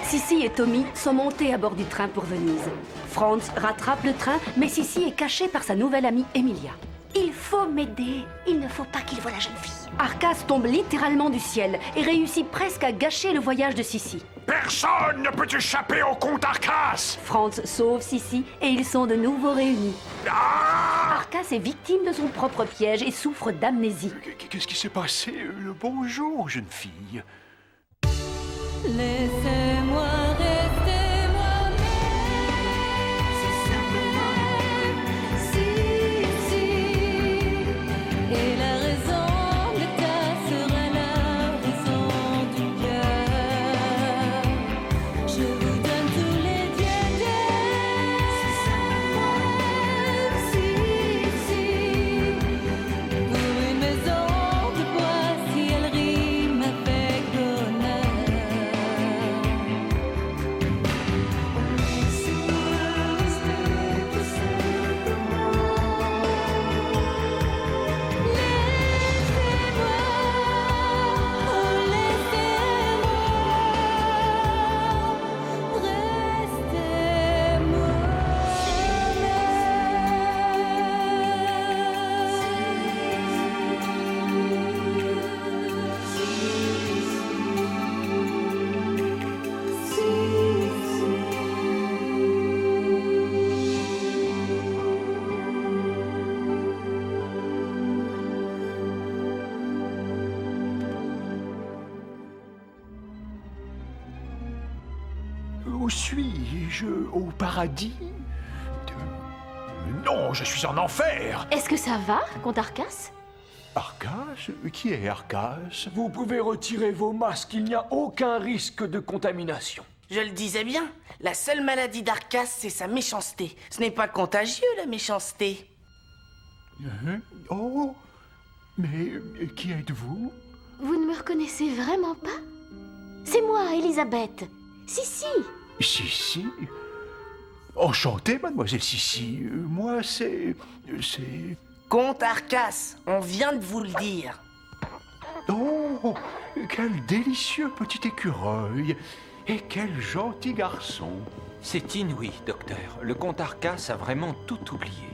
Sissi et Tommy sont montés à bord du train pour Venise. Franz rattrape le train, mais Sissi est cachée par sa nouvelle amie Emilia. Il faut m'aider. Il ne faut pas qu'il voie la jeune fille. Arcas tombe littéralement du ciel et réussit presque à gâcher le voyage de Sissi. Personne ne peut échapper au comte Arcas! Franz sauve Sissi et ils sont de nouveau réunis. Ah! Arcas est victime de son propre piège et souffre d'amnésie. Qu'est-ce qui s'est passé? Le bonjour, jeune fille. Laissez-moi rester moi-même. C'est simplement si. Et la raison de ta sera la raison du cœur. Je vous donne tous les dieux. C'est simplement si. Pour une maison de bois, si elle rime avec bonheur. Où suis-je? Au paradis? Non, je suis en enfer! Est-ce que ça va, comte Arcas? Arcas? Qui est Arcas? Vous pouvez retirer vos masques, il n'y a aucun risque de contamination. Je le disais bien, la seule maladie d'Arcas, c'est sa méchanceté. Ce n'est pas contagieux, la méchanceté. Oh, mais qui êtes-vous? Vous ne me reconnaissez vraiment pas? C'est moi, Elisabeth. Sissi. Sissi? Enchanté, mademoiselle Sissi. Moi, c'est... Comte Arcas, on vient de vous le dire. Oh, quel délicieux petit écureuil! Et quel gentil garçon! C'est inouï, docteur. Le comte Arcas a vraiment tout oublié.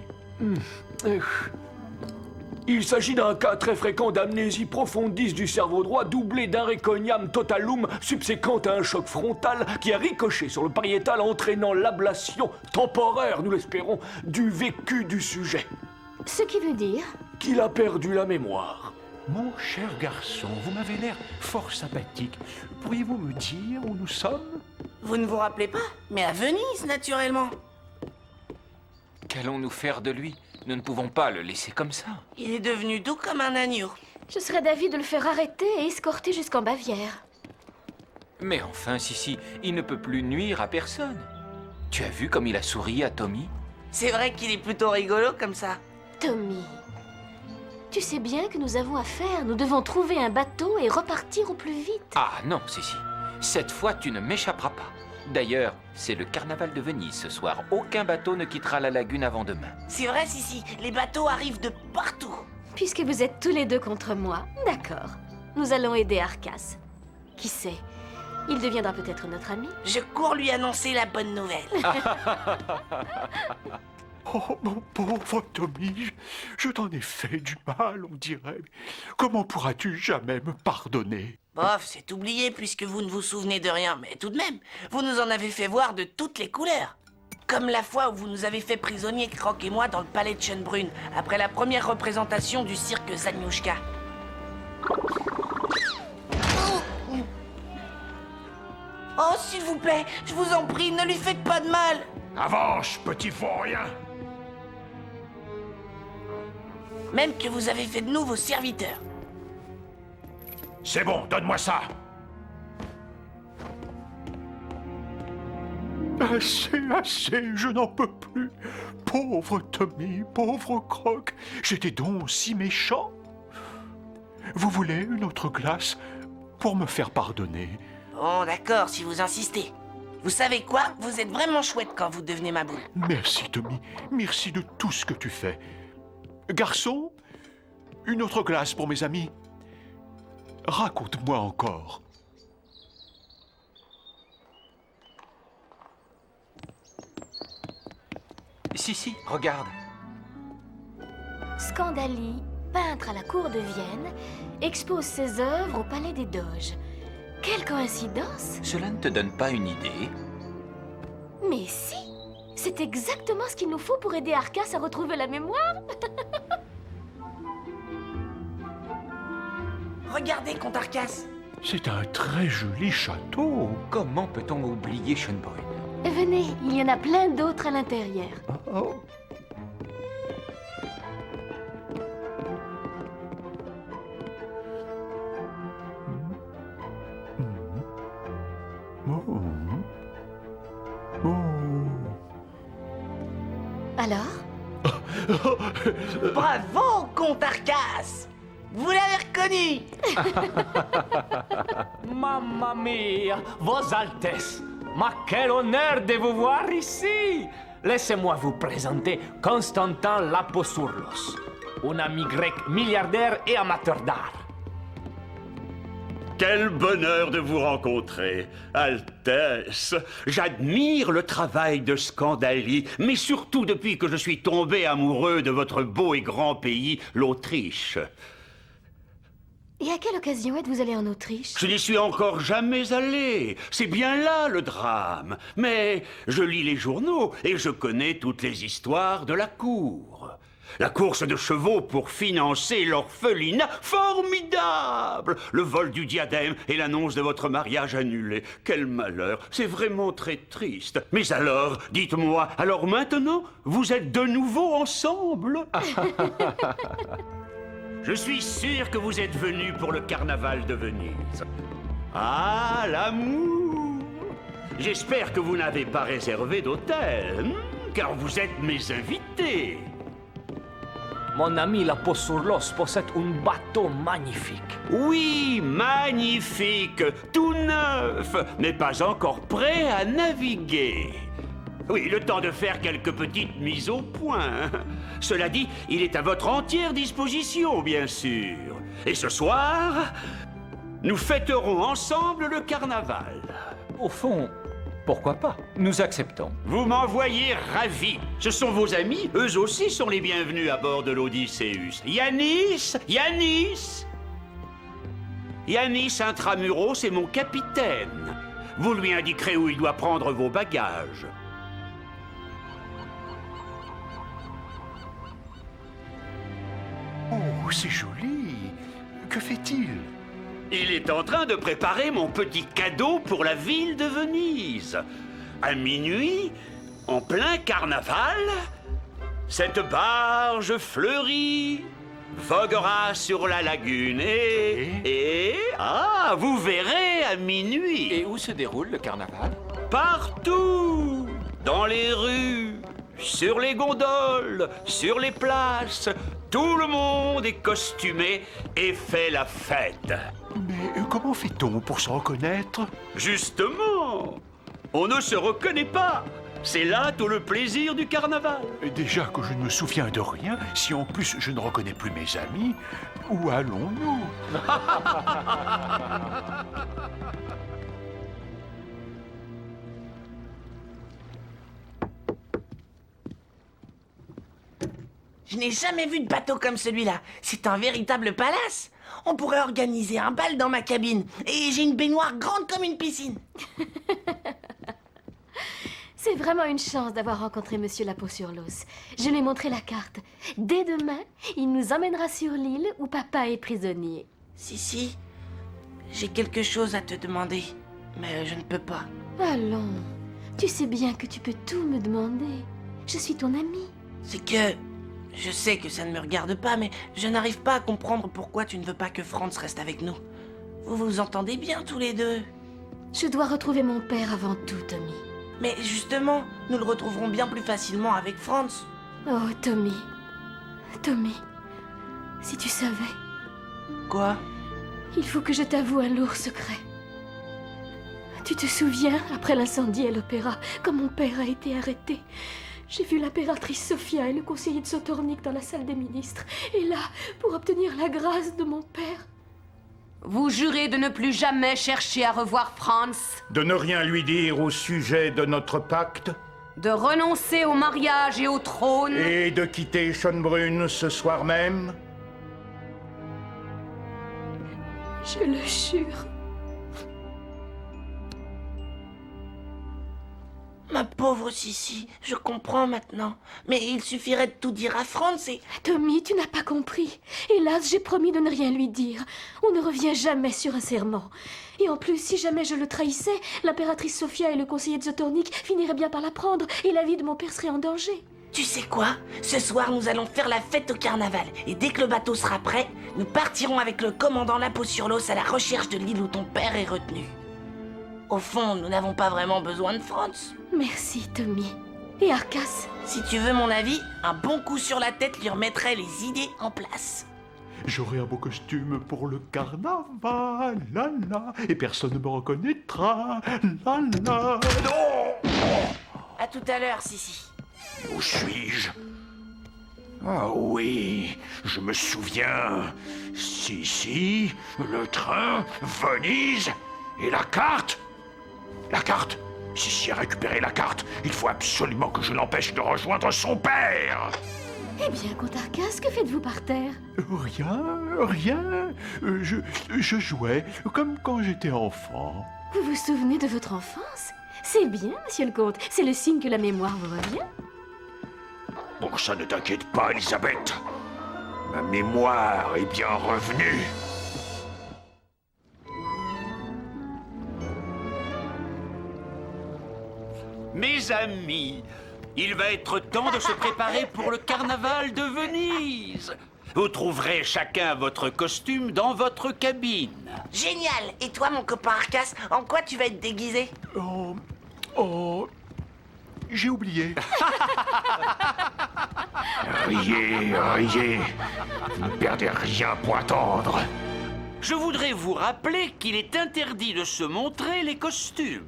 Il s'agit d'un cas très fréquent d'amnésie profondis du cerveau droit doublé d'un réconiam totalum subséquent à un choc frontal qui a ricoché sur le pariétal entraînant l'ablation temporaire, nous l'espérons, du vécu du sujet. Ce qui veut dire? Qu'il a perdu la mémoire. Mon cher garçon, vous m'avez l'air fort sympathique. Pourriez-vous me dire où nous sommes? Vous ne vous rappelez pas? Mais à Venise, naturellement. Qu'allons-nous faire de lui? Nous ne pouvons pas le laisser comme ça. Il est devenu doux comme un agneau. Je serais d'avis de le faire arrêter et escorter jusqu'en Bavière. Mais enfin, Sissi, il ne peut plus nuire à personne. Tu as vu comme il a souri à Tommy? C'est vrai qu'il est plutôt rigolo comme ça. Tommy, tu sais bien que nous avons affaire. Nous devons trouver un bateau et repartir au plus vite. Ah non, Sissi. Cette fois, tu ne m'échapperas pas. D'ailleurs, c'est le carnaval de Venise ce soir. Aucun bateau ne quittera la lagune avant demain. C'est vrai, Sissi, les bateaux arrivent de partout. Puisque vous êtes tous les deux contre moi, d'accord. Nous allons aider Arcas. Qui sait, il deviendra peut-être notre ami. Je cours lui annoncer la bonne nouvelle. Oh, mon pauvre Tommy, je t'en ai fait du mal, on dirait. Comment pourras-tu jamais me pardonner? Bof, c'est oublié puisque vous ne vous souvenez de rien, mais tout de même, vous nous en avez fait voir de toutes les couleurs. Comme la fois où vous nous avez fait prisonniers, Croc et moi, dans le palais de Schönbrunn, après la première représentation du cirque Zaniouchka. Oh, s'il vous plaît, je vous en prie, ne lui faites pas de mal. Avance, petit vaurien! Même que vous avez fait de nous vos serviteurs. C'est bon, donne-moi ça! Assez, je n'en peux plus. Pauvre Tommy, pauvre Croc, j'étais donc si méchant. Vous voulez une autre glace pour me faire pardonner? Bon, d'accord, si vous insistez. Vous savez quoi? Vous êtes vraiment chouette quand vous devenez ma boule. Merci, Tommy. Merci de tout ce que tu fais. Garçon, une autre glace pour mes amis. Raconte-moi encore. Si, regarde. Scandali, peintre à la cour de Vienne, expose ses œuvres au palais des Doges. Quelle coïncidence! Cela ne te donne pas une idée? Mais si! C'est exactement ce qu'il nous faut pour aider Arcas à retrouver la mémoire. Regardez, comte Arcas. C'est un très joli château. Comment peut-on oublier Schönbrunn? Venez, il y en a plein d'autres à l'intérieur. Oh. Alors? Bravo, comte Arcas. Vous l'avez reconnu. Mamma mia, Vos Altesses, ma quel honneur de vous voir ici! Laissez-moi vous présenter Constantin Laposourlos, un ami grec milliardaire et amateur d'art. Quel bonheur de vous rencontrer, Altesse. J'admire le travail de Scandali, mais surtout depuis que je suis tombé amoureux de votre beau et grand pays, l'Autriche. Et à quelle occasion êtes-vous allé en Autriche? Je n'y suis encore jamais allé. C'est bien là le drame. Mais je lis les journaux et je connais toutes les histoires de la cour. La course de chevaux pour financer l'orphelinat, formidable! Le vol du diadème et l'annonce de votre mariage annulé. Quel malheur, c'est vraiment très triste. Mais alors, dites-moi, alors maintenant, vous êtes de nouveau ensemble? Je suis sûr que vous êtes venu pour le carnaval de Venise. Ah, l'amour! J'espère que vous n'avez pas réservé d'hôtel, car vous êtes mes invités. Mon ami Laposourlos possède un bateau magnifique. Oui, magnifique, tout neuf, mais pas encore prêt à naviguer. Oui, le temps de faire quelques petites mises au point. Cela dit, il est à votre entière disposition, bien sûr. Et ce soir, nous fêterons ensemble le carnaval. Au fond, pourquoi pas? Nous acceptons. Vous m'envoyez ravi. Ce sont vos amis, eux aussi sont les bienvenus à bord de l'Odysseus. Yanis Intramuros est mon capitaine. Vous lui indiquerez où il doit prendre vos bagages. Oh, c'est joli. Que fait-il? Il est en train de préparer mon petit cadeau pour la ville de Venise. À minuit, en plein carnaval, cette barge fleurie voguera sur la lagune ah, vous verrez à minuit. Et où se déroule le carnaval? Partout, dans les rues, sur les gondoles, sur les places, tout le monde est costumé et fait la fête. Mais comment fait-on pour se reconnaître? Justement, on ne se reconnaît pas. C'est là tout le plaisir du carnaval. Déjà que je ne me souviens de rien, si en plus je ne reconnais plus mes amis, où allons-nous? Je n'ai jamais vu de bateau comme celui-là. C'est un véritable palace. On pourrait organiser un bal dans ma cabine. Et j'ai une baignoire grande comme une piscine. C'est vraiment une chance d'avoir rencontré Monsieur Laposourlos. Je lui ai montré la carte. Dès demain, il nous emmènera sur l'île où papa est prisonnier. Si, j'ai quelque chose à te demander. Mais je ne peux pas. Allons, tu sais bien que tu peux tout me demander. Je suis ton amie. C'est que... Je sais que ça ne me regarde pas, mais je n'arrive pas à comprendre pourquoi tu ne veux pas que Franz reste avec nous. Vous vous entendez bien tous les deux. Je dois retrouver mon père avant tout, Tommy. Mais justement, nous le retrouverons bien plus facilement avec Franz. Oh, Tommy. Tommy, si tu savais, Quoi? il faut que je t'avoue un lourd secret. Tu te souviens, après l'incendie à l'opéra, quand mon père a été arrêté? J'ai vu l'impératrice Sophia et le conseiller de Sotornik dans la salle des ministres. Et là, pour obtenir la grâce de mon père... Vous jurez de ne plus jamais chercher à revoir Franz? De ne rien lui dire au sujet de notre pacte? de renoncer au mariage et au trône. Et de quitter Schönbrunn ce soir même? Je le jure. Ma pauvre Sissi, je comprends maintenant. Mais il suffirait de tout dire à Franz et... Tommy, tu n'as pas compris. Hélas, j'ai promis de ne rien lui dire. On ne revient jamais sur un serment. Et en plus, si jamais je le trahissais, l'impératrice Sophia et le conseiller de Zotornik finiraient bien par l'apprendre et la vie de mon père serait en danger. Tu sais quoi? Ce soir, nous allons faire la fête au carnaval. Et dès que le bateau sera prêt, nous partirons avec le commandant Lapo sur l'os à la recherche de l'île où ton père est retenu. Au fond, nous n'avons pas vraiment besoin de Franz. Merci, Tommy. Et Arcas? Si tu veux mon avis, un bon coup sur la tête lui remettrait les idées en place. J'aurai un beau costume pour le carnaval, la la, et personne ne me reconnaîtra, la la. Non! À tout à l'heure, Sissi. Où suis-je? Ah oui, je me souviens. Si, le train, Venise, et la carte. La carte? Si a récupéré la carte, il faut absolument que je l'empêche de rejoindre son père. Eh bien, comte Arcas, que faites-vous par terre? Rien. Je jouais comme quand j'étais enfant. Vous vous souvenez de votre enfance? C'est bien, monsieur le comte. C'est le signe que la mémoire vous revient. Bon, ça ne t'inquiète pas, Elisabeth. Ma mémoire est bien revenue. Mes amis, il va être temps de se préparer pour le carnaval de Venise. Vous trouverez chacun votre costume dans votre cabine. Génial! Et toi, mon copain Arcas, en quoi tu vas être déguisé? J'ai oublié. Riez. Vous ne perdez rien pour attendre. Je voudrais vous rappeler qu'il est interdit de se montrer les costumes.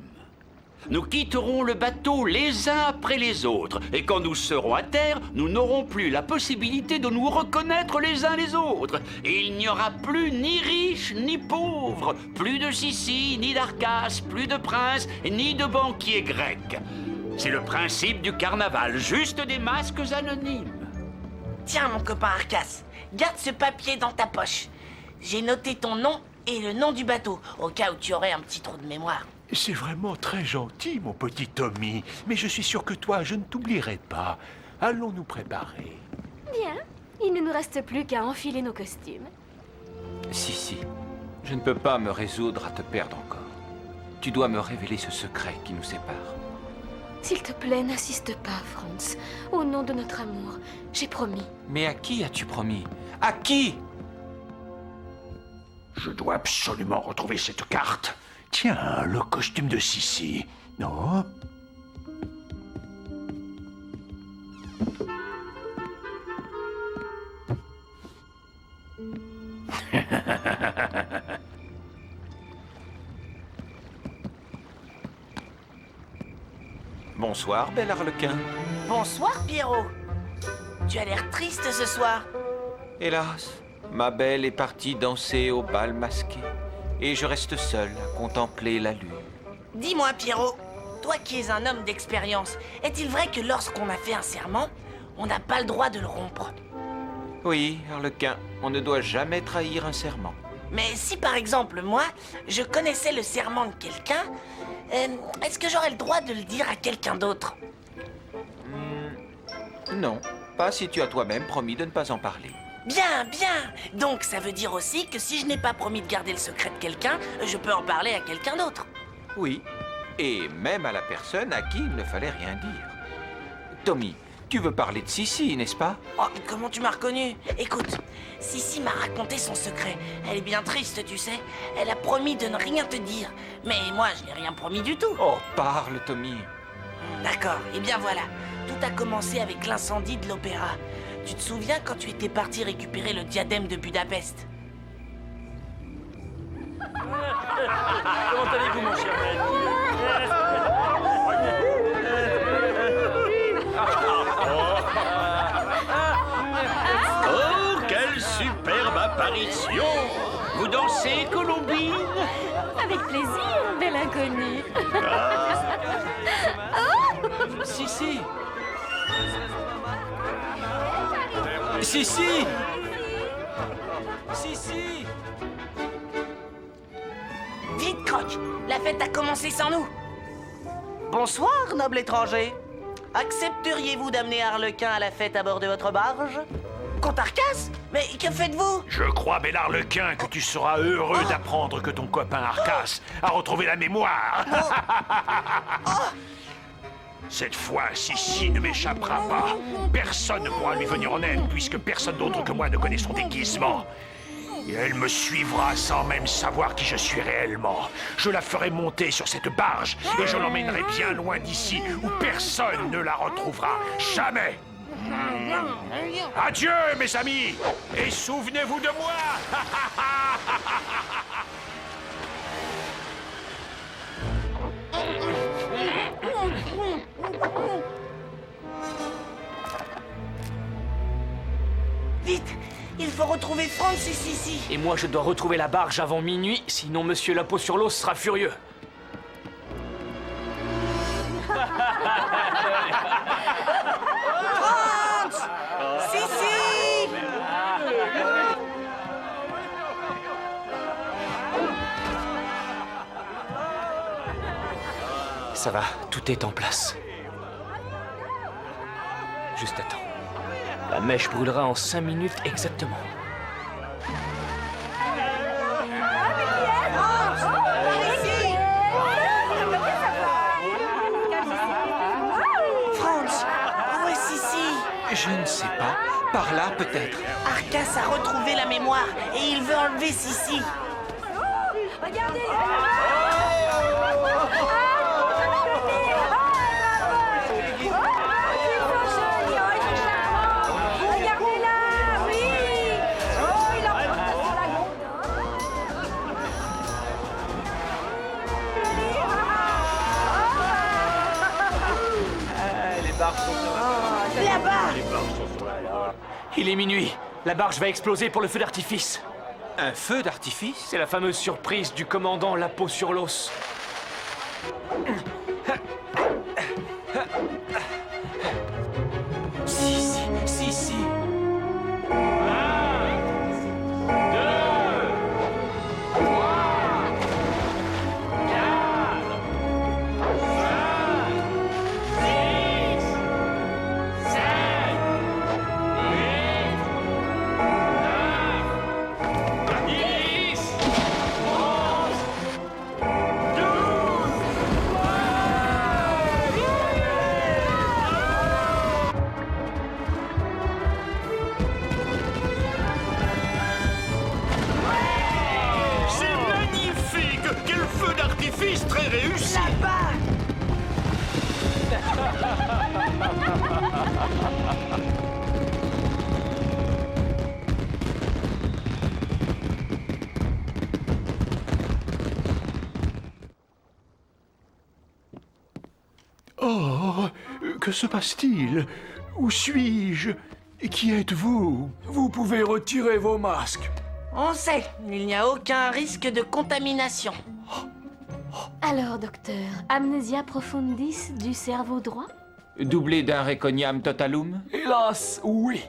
Nous quitterons le bateau les uns après les autres, et quand nous serons à terre, nous n'aurons plus la possibilité de nous reconnaître les uns les autres. Et il n'y aura plus ni riches ni pauvres, plus de Sissi, ni d'Arcas, plus de princes, ni de banquiers grecs. C'est le principe du carnaval, juste des masques anonymes. Tiens, mon copain Arcas, garde ce papier dans ta poche. J'ai noté ton nom et le nom du bateau, au cas où tu aurais un petit trou de mémoire. C'est vraiment très gentil, mon petit Tommy. Mais je suis sûr que toi, je ne t'oublierai pas. Allons nous préparer. Bien. Il ne nous reste plus qu'à enfiler nos costumes. Si, je ne peux pas me résoudre à te perdre encore. Tu dois me révéler ce secret qui nous sépare. S'il te plaît, n'insiste pas, Franz. Au nom de notre amour, j'ai promis. Mais à qui as-tu promis? À qui? Je dois absolument retrouver cette carte. Tiens, le costume de Sissi. Non? Bonsoir, bel Arlequin. Bonsoir, Pierrot. Tu as l'air triste ce soir. Hélas, ma belle est partie danser au bal masqué. Et je reste seul à contempler la lune. Dis-moi, Pierrot, toi qui es un homme d'expérience, est-il vrai que lorsqu'on a fait un serment, on n'a pas le droit de le rompre? Oui, Arlequin, on ne doit jamais trahir un serment. Mais si par exemple, moi, je connaissais le serment de quelqu'un, est-ce que j'aurais le droit de le dire à quelqu'un d'autre? Non, pas si tu as toi-même promis de ne pas en parler. Bien. Donc ça veut dire aussi que si je n'ai pas promis de garder le secret de quelqu'un, je peux en parler à quelqu'un d'autre. Oui, et même à la personne à qui il ne fallait rien dire. Tommy, tu veux parler de Sissi, n'est-ce pas? Oh, comment tu m'as reconnu? Écoute, Sissi m'a raconté son secret. Elle est bien triste, tu sais. Elle a promis de ne rien te dire. Mais moi, je n'ai rien promis du tout. Oh, parle, Tommy. D'accord, et bien voilà. Tout a commencé avec l'incendie de l'opéra. Tu te souviens quand tu étais parti récupérer le diadème de Budapest? Comment allez-vous, mon cher Oh, quelle superbe apparition! Vous dansez, Colombine? Avec plaisir, bel inconnu. Si Sissi! Sissi! Sissi! Vite, Croc! La fête a commencé sans nous! Bonsoir, noble étranger! Accepteriez-vous d'amener Harlequin à la fête à bord de votre barge? Comte Arcas? Mais que faites-vous? Je crois, bel Harlequin, que tu seras heureux d'apprendre que ton copain Arcas a retrouvé la mémoire. Cette fois, Sissi ne m'échappera pas. Personne ne pourra lui venir en aide, puisque personne d'autre que moi ne connaît son déguisement. Et elle me suivra sans même savoir qui je suis réellement. Je la ferai monter sur cette barge et je l'emmènerai bien loin d'ici, où personne ne la retrouvera. Jamais! Adieu, mes amis! Et souvenez-vous de moi! Vite! Il faut retrouver Franz et Sissi! Et moi, je dois retrouver la barge avant minuit, sinon Monsieur la peau sur l'os sera furieux. Franz! Sissi! Ça va, tout est en place. Juste attends. La mèche brûlera en 5 minutes exactement. Franz! Où est Sissi? Je ne sais pas. Par là, peut-être. Arcas a retrouvé la mémoire et il veut enlever Sissi. Là-bas! Il est minuit. La barge va exploser pour le feu d'artifice. Un feu d'artifice? C'est la fameuse surprise du commandant La peau sur l'os. Sissi! Très réussi! Là-bas! Oh, que se passe-t-il? Où suis-je? Et qui êtes-vous? Vous pouvez retirer vos masques. On sait, il n'y a aucun risque de contamination. Alors, docteur, amnésia profundis du cerveau droit? Doublé d'un reconiam totalum? Hélas, oui.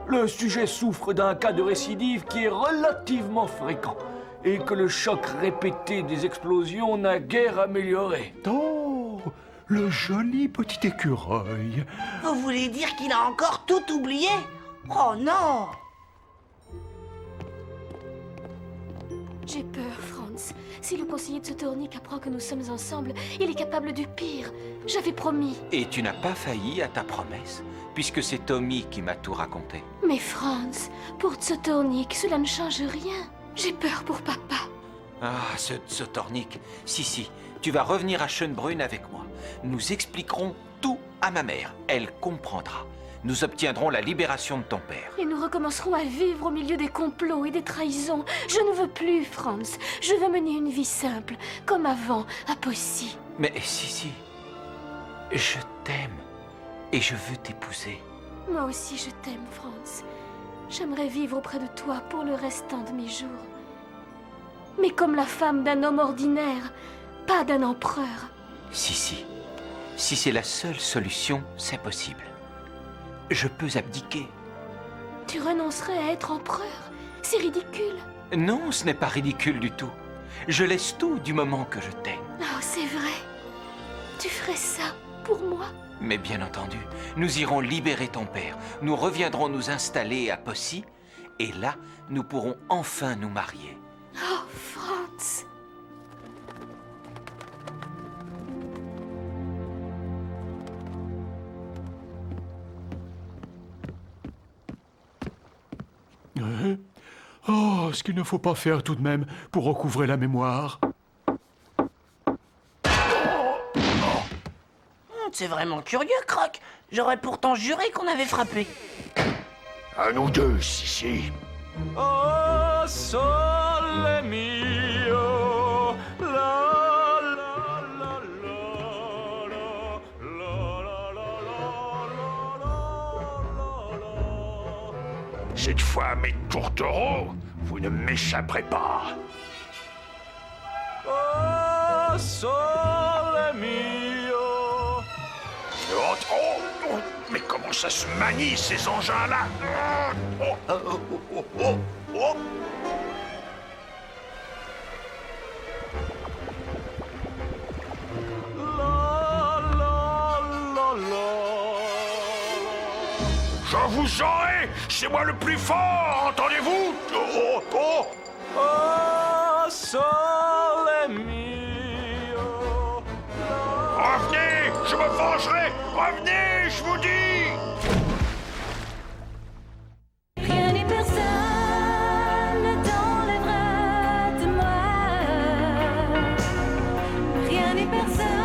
Le sujet souffre d'un cas de récidive qui est relativement fréquent et que le choc répété des explosions n'a guère amélioré. Oh, le joli petit écureuil. Vous voulez dire qu'il a encore tout oublié? Oh non! J'ai peur, Franz. Si le conseiller de Sotornik apprend que nous sommes ensemble, il est capable du pire. J'avais promis. Et tu n'as pas failli à ta promesse, puisque c'est Tommy qui m'a tout raconté. Mais Franz, pour Sotornik, cela ne change rien. J'ai peur pour papa. Ah, ce Sotornik. Si, tu vas revenir à Schönbrunn avec moi. Nous expliquerons tout à ma mère. Elle comprendra. Nous obtiendrons la libération de ton père. Et nous recommencerons à vivre au milieu des complots et des trahisons. Je ne veux plus, Franz. Je veux mener une vie simple, comme avant, à Poissy. Mais si, je t'aime. Et je veux t'épouser. Moi aussi, je t'aime, Franz. J'aimerais vivre auprès de toi pour le restant de mes jours. Mais comme la femme d'un homme ordinaire, pas d'un empereur. Si, Si c'est la seule solution, c'est possible. Je peux abdiquer. Tu renoncerais à être empereur? C'est ridicule. Non, ce n'est pas ridicule du tout. Je laisse tout du moment que je t'aime. Oh, c'est vrai. Tu ferais ça pour moi? Mais bien entendu, nous irons libérer ton père. Nous reviendrons nous installer à Poissy. Et là, nous pourrons enfin nous marier. Oh, Franz. Oh, ce qu'il ne faut pas faire tout de même pour recouvrer la mémoire. C'est vraiment curieux, Croc. J'aurais pourtant juré qu'on avait frappé. À nous deux, Sissi. Oh, sole mio, la la la la la la la la la. Cette fois, mes tourtereaux, vous ne m'échapperez pas. Oh, sole mio. Oh, oh, oh, mais comment ça se manie, ces engins-là? Oh, oh, oh, oh, oh, oh. Je vous aurai! C'est moi le plus fort, entendez-vous? Oh, oh, oh. Oh, sole mio. Revenez! Je me vengerai! Revenez, je vous dis! Rien ni personne dans les bras de moi. Rien ni personne.